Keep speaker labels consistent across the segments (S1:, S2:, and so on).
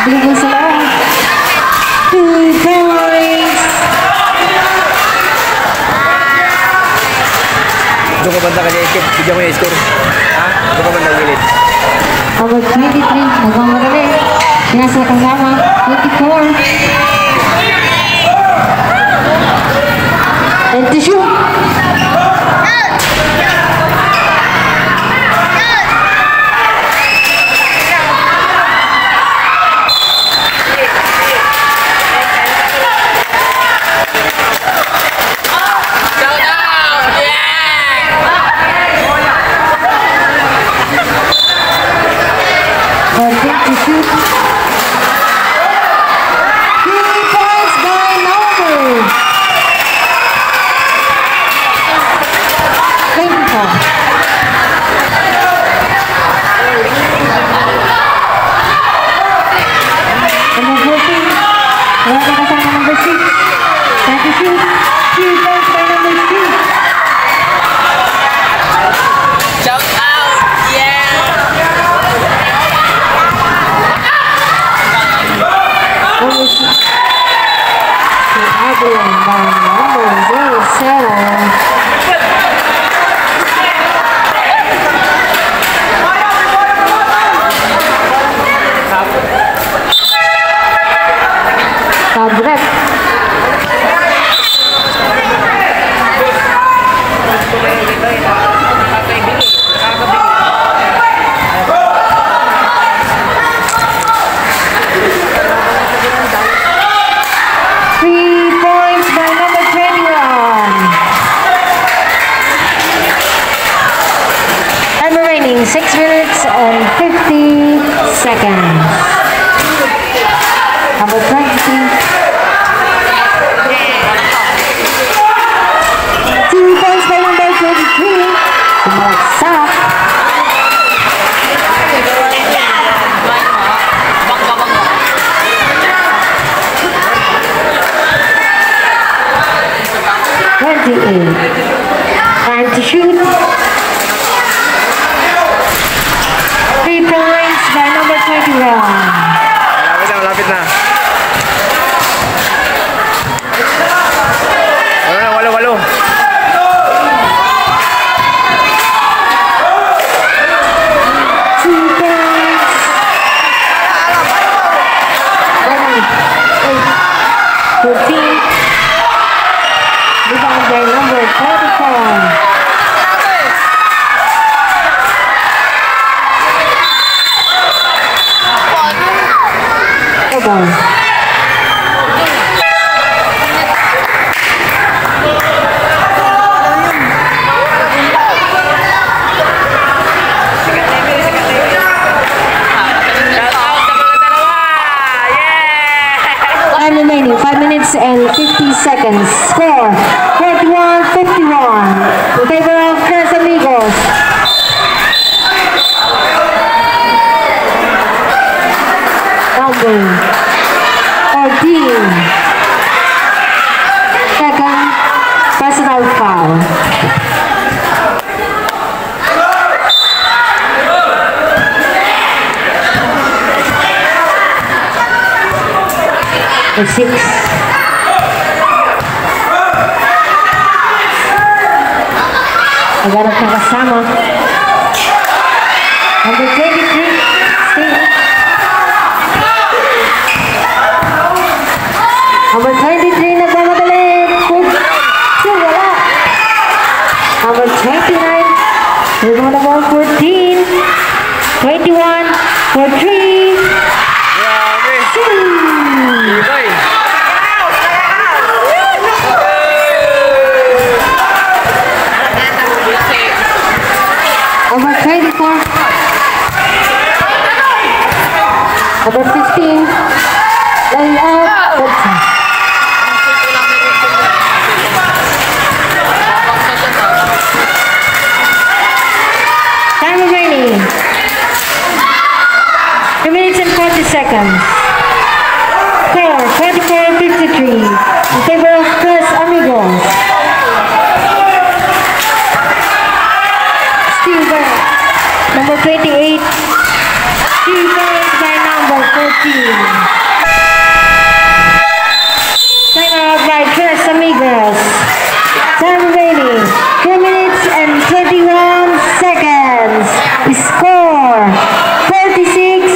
S1: Dribble sa loob. 2 points.
S2: Doon ka banda kanya i-skip. Bigyan mo yung score. Ha? Doon ka banda ulit.
S1: Number 23. Nagmamadali. Pinasa na kasama. 24. And to shoot. Time to shoot. 3 points by number 21.
S2: Malapit na. Walo.
S1: 2 points. 14. Rebound by number 44. Time remaining 5 minutes and 50 seconds. Score 41-51 in favor of Amigos. Number 14. Second personal foul. The 6. Agarap na kasama. Number 23. Steve. Number 23 nagmamadali. Wala. Number 29. We're going to ball 14. 21. For 3. Number 24. Number 15. Laying out. Time remaining 2 minutes and 40 seconds. Score 44-53 in favor of Amigos. Number 28, 2 points by number 14. 15. Time out by first Amigos. Time remaining 2 minutes and 21 seconds. Score 46,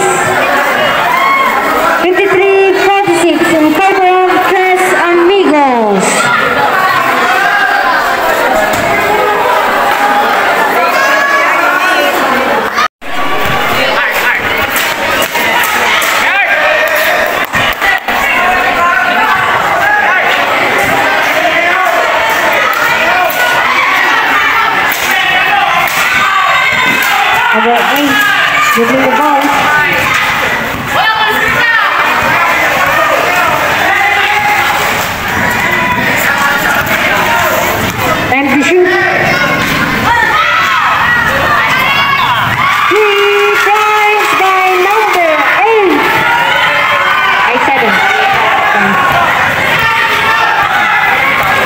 S1: 53-46 in favor of Tres Amigos. Number 8, dribbling the ball. Time to shoot. 3 points by number 8. 7.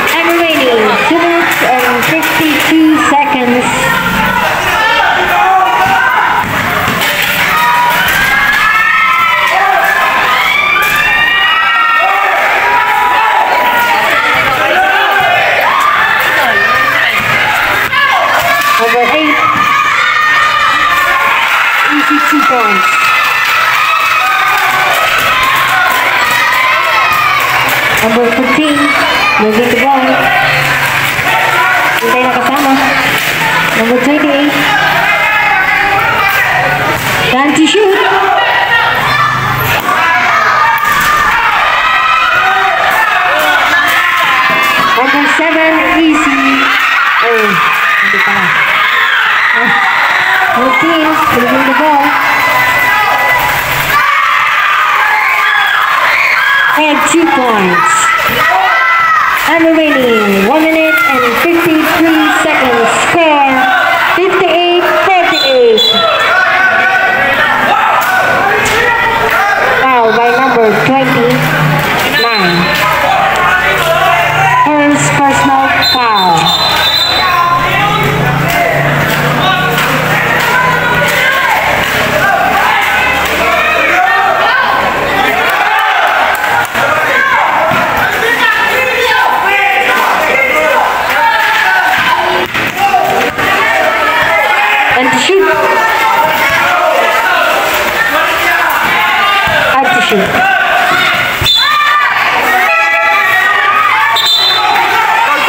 S1: Time remaining 2 minutes and 52 seconds. Number 8, easy 2 points. Number 15, moving the ball. Hintay na kasama. Number 28, time to shoot. Number 7, easy. Oh, hindi pala. 14, moving the ball. And 2 points. And remaining 1 minute and 53 seconds. Score 58-48. Foul by number 29. First personal foul. And to shoot. And to shoot.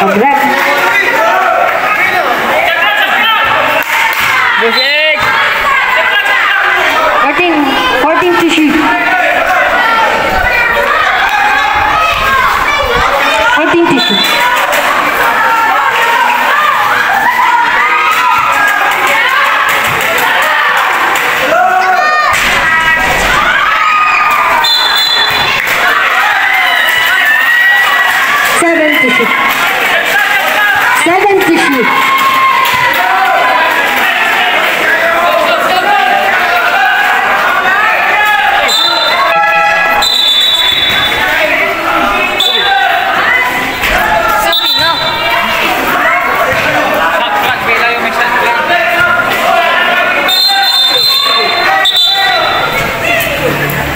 S1: And red.
S2: Music!
S1: 14 to shoot. 14 to shoot. Seven to shoot.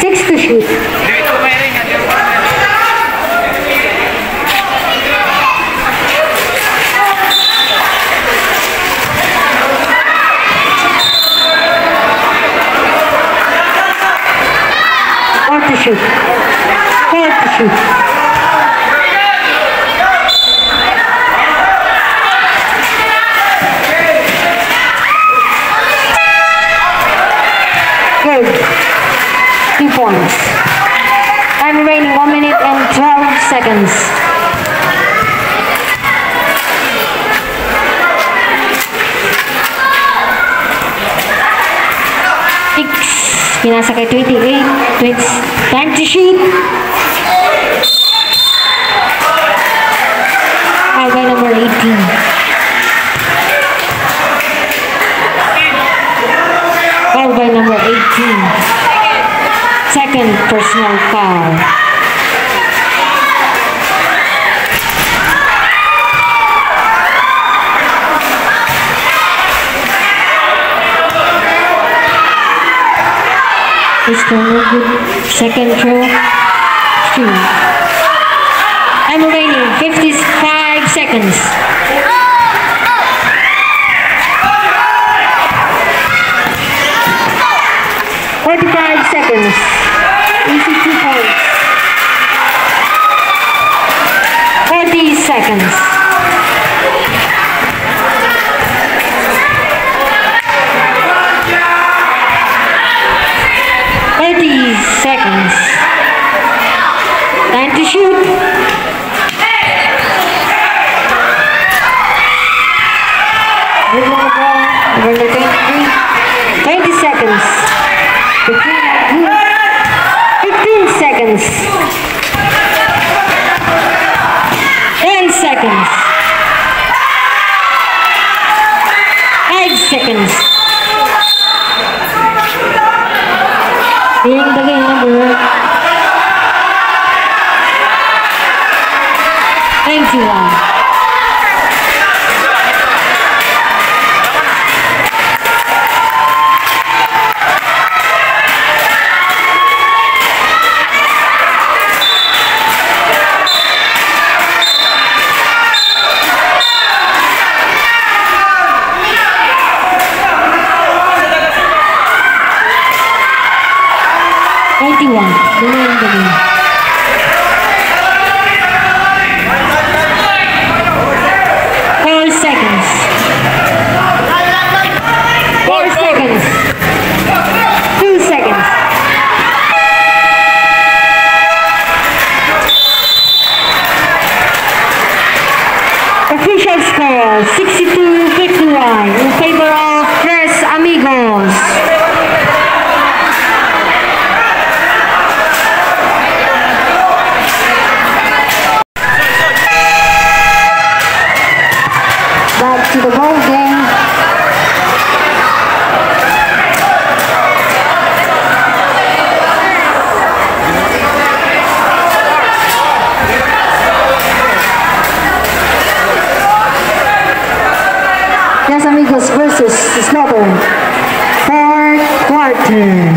S1: Six to shoot. To shoot. 4 to shoot. Good. 2 points. Time remaining 1 minute and 12 seconds. Pinasa kay 28. Time to shoot. Foul by number 18. Foul by number 18. Second personal foul. It's no good. Second throw. 2. Time remaining 55 seconds. 45 seconds. Easy 2 points. 40 seconds. 30 seconds. Time to shoot. Good one ball. Number 23. 20 seconds. 15 seconds. 10 seconds. 5 seconds. Being the game number 91. Official score 62-51 in favor of Amigos. Back to the ball game. Amigos versus Slaughter. 4th quarter.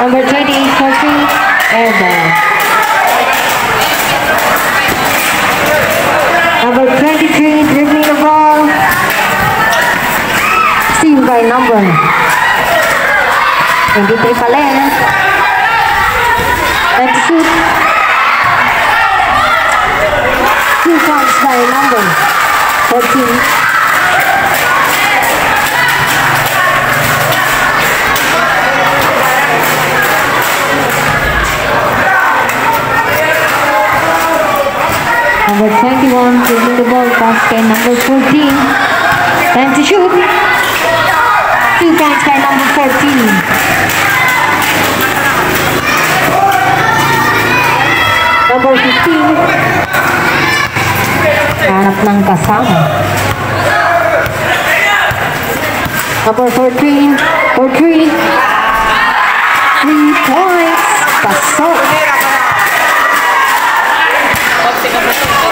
S1: Number 28 for 3, airball. Number 23, dribbling the ball. Steal by number 23 Palen. Let's shoot. 2 points by number 14. Number 21, dribbling the ball past by number 14. Time to shoot. 2 points by number 14. Number 15. Hanap ng kasama. Number 14. For 3. 3 points. Pasok.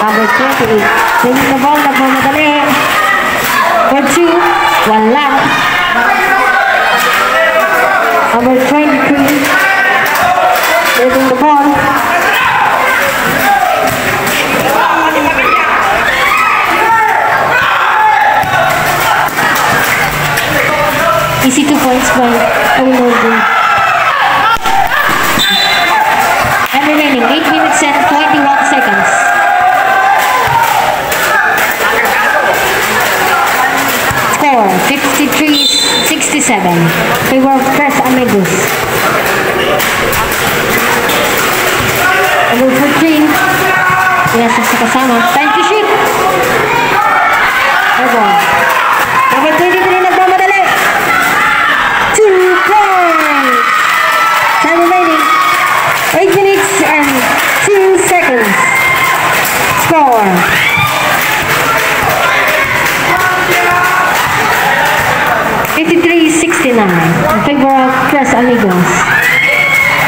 S1: Number 28, taking the ball, nagmamadali. For 2, 1 lang. Number 23, taking the ball. Easy 2 points by Norte. And remaining 8 minutes and 21 seconds. Score 53-67. Favor of Amigos. Number 14. Yes, sa kasama. Time to shoot. Number 23 nagmamadali. 2 points. Time remaining 8 minutes and 2 seconds. Score 53-67. in favor of Tres Amigos.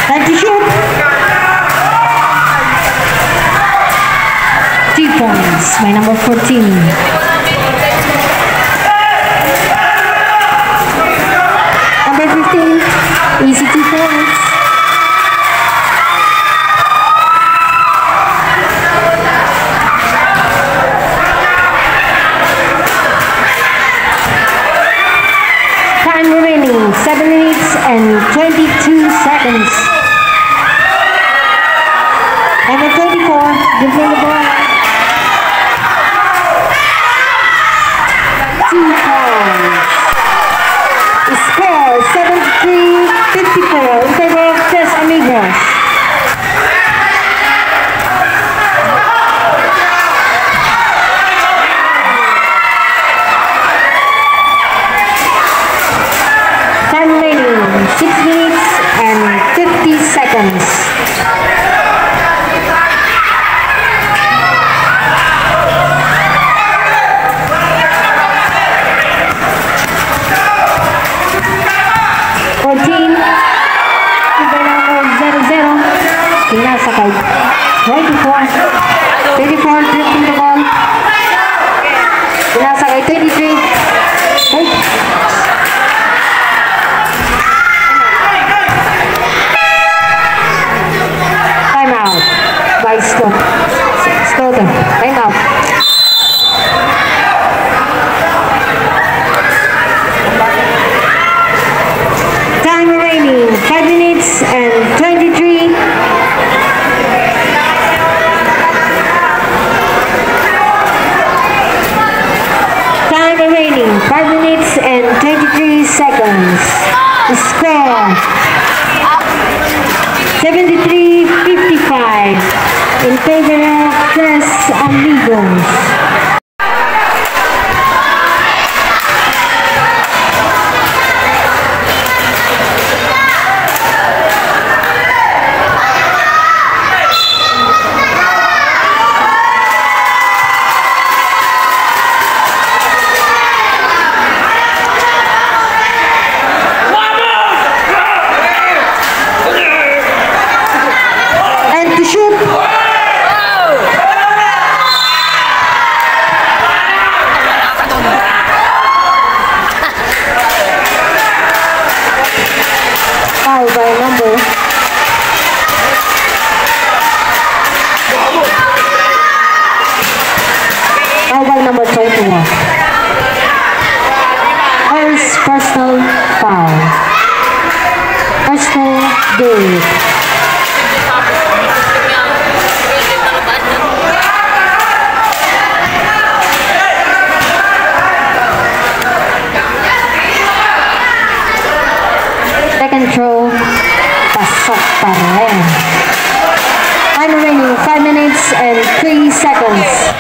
S1: Time to shoot. 3 points by number 14. Number 15, easy 2 points. Time remaining, 7 minutes and 22 seconds. Number 24, dribbling the ball. 2 points. The score 73-54 in favor of Tres Amigos. Time remaining 6 minutes and 50 seconds. Pinasakay 24 dribbling the ball. Pinasakay 23. Time out by Slaughter. Time out. Time remaining 5 minutes and 23. Time remaining 5 minutes and 23 seconds. The score 73-55 in favor of Tres Amigos. Number 21. First personal foul. Personal goal. Second throw. Pasok pa rin. Time remaining 5 minutes and 3 seconds.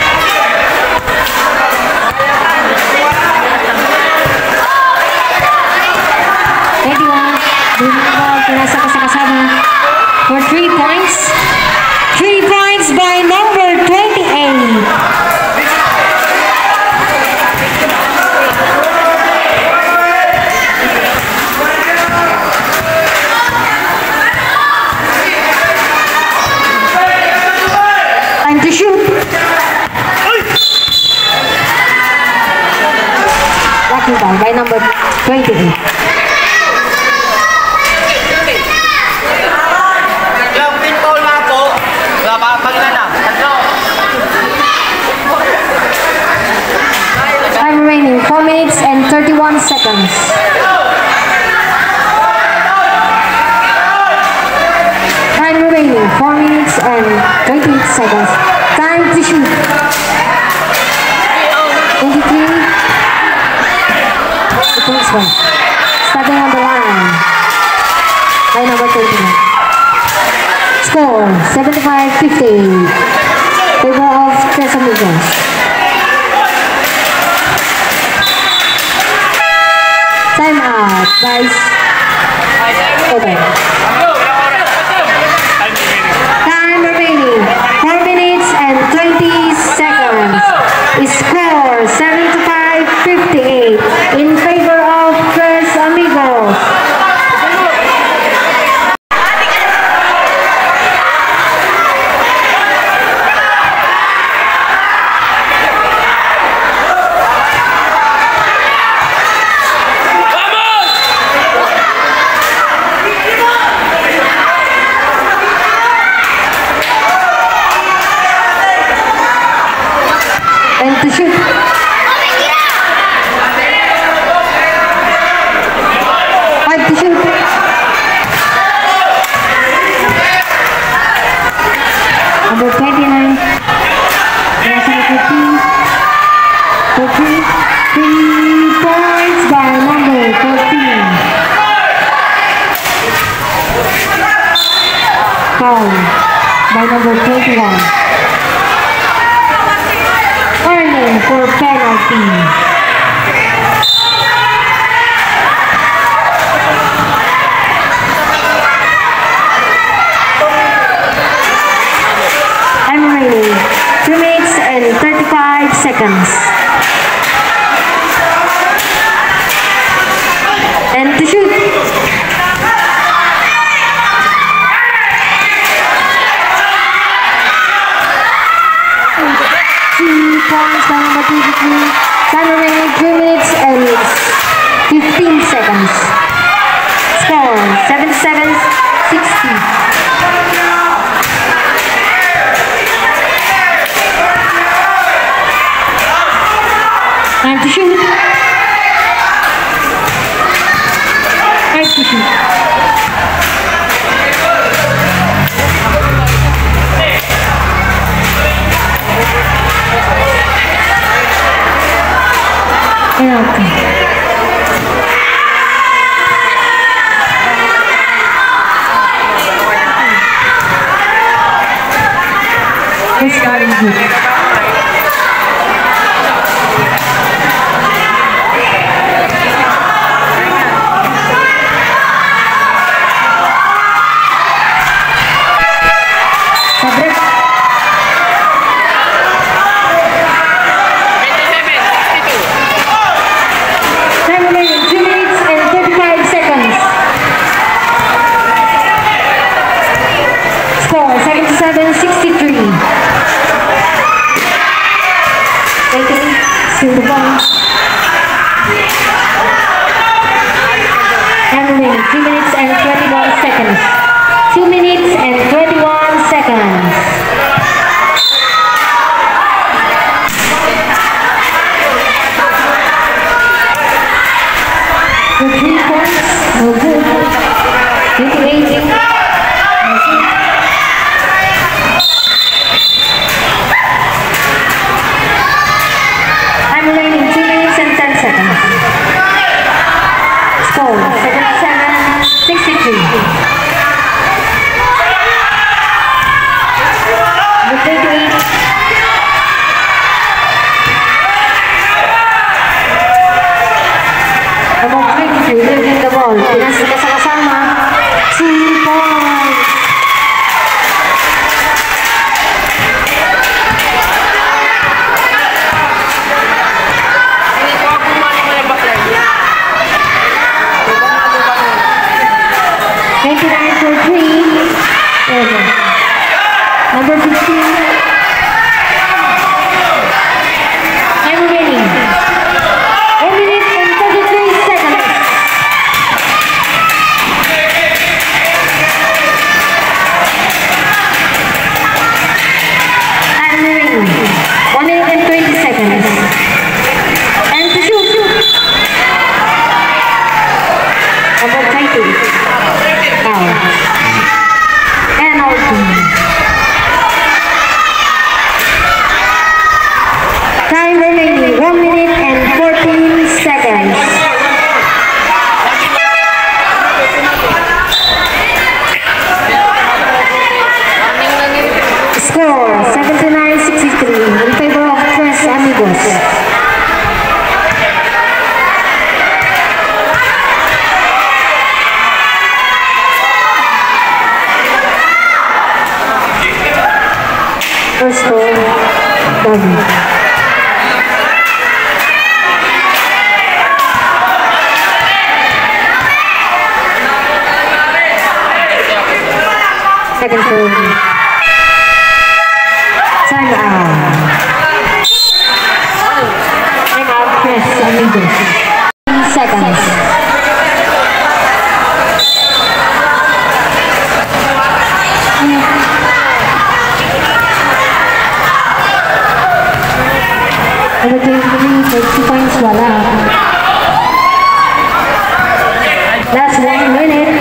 S1: For 3 points. 3 points by number 28. Time to shoot. Lucky ball by number 28. Time remaining 4 minutes and 31 seconds. Time remaining 4 minutes and 28 seconds. Time to shoot. 23. The first one. Starting on the line. By number 31. Score 75-50. Favor of Tres Amigos. Time out, guys. Over. Time remaining 4 minutes and 20 seconds. Score 75-58 in favor of Tres Amigos. number 21. Earning for penalty. Time remaining 2 minutes and 35 seconds. And to shoot. 2 points by number 23. Time remaining 2 minutes and 15 seconds. Score 77-60. Time to shoot. Time to shoot. Penalty. This guy is good. Number 15. Time remaining 1 minute and 33 seconds. Time remaining 1 minute and 20 seconds. And to shoot. Number 20. Out. Penalty. Time remaining 1 minute and 14 seconds. Score 79-63 in favor of Amigos. First score, Brgy. Second serve. Time out. Time out, Amigos. 10 seconds. Number 23 for 2 points, wala. Last 1 minute.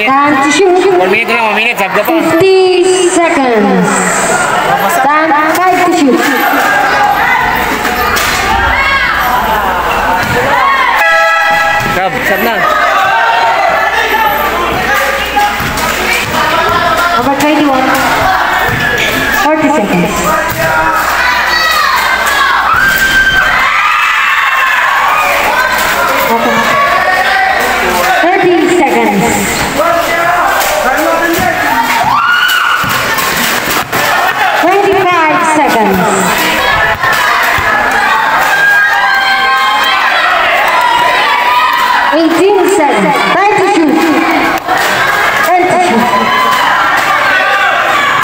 S1: Time to shoot.
S2: 1 minute lang, 1 minute.
S1: 50 seconds. Time 5 to shoot.
S2: Sab na.
S1: Number 21. 40 seconds. Okay. 30 seconds. 25 seconds. 18 seconds. Time to shoot. And to shoot.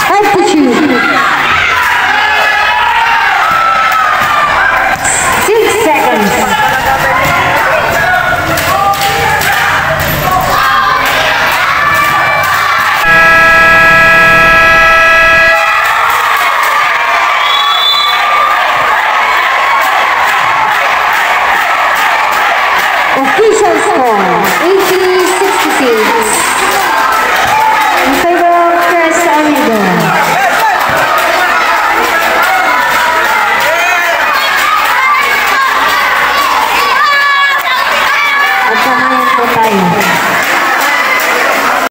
S1: Time to shoot. 6 seconds. 80-66 in favor of Amigos. At samayan po tayo.